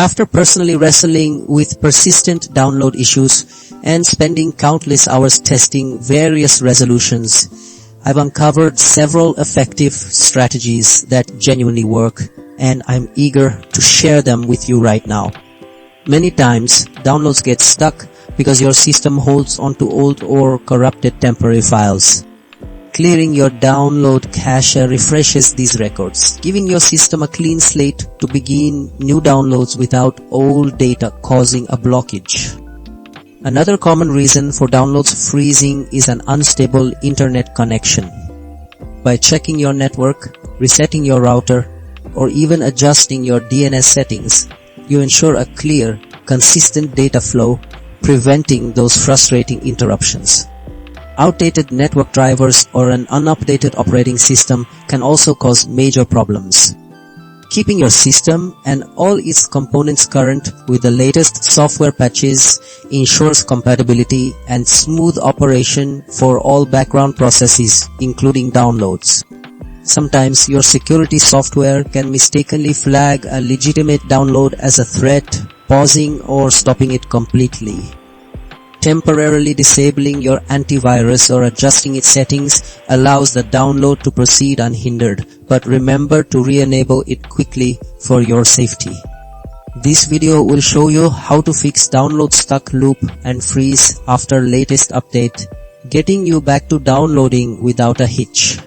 After personally wrestling with persistent download issues and spending countless hours testing various resolutions, I've uncovered several effective strategies that genuinely work, and I'm eager to share them with you right now. Many times, downloads get stuck because your system holds onto old or corrupted temporary files. Clearing your download cache refreshes these records, giving your system a clean slate to begin new downloads without old data causing a blockage. Another common reason for downloads freezing is an unstable internet connection. By checking your network, resetting your router, or even adjusting your DNS settings, you ensure a clear, consistent data flow, preventing those frustrating interruptions. Outdated network drivers or an unupdated operating system can also cause major problems. Keeping your system and all its components current with the latest software patches ensures compatibility and smooth operation for all background processes, including downloads. Sometimes your security software can mistakenly flag a legitimate download as a threat, pausing or stopping it completely. Temporarily disabling your antivirus or adjusting its settings allows the download to proceed unhindered, but remember to re-enable it quickly for your safety. This video will show you how to fix download stuck loop and freeze after latest update, getting you back to downloading without a hitch.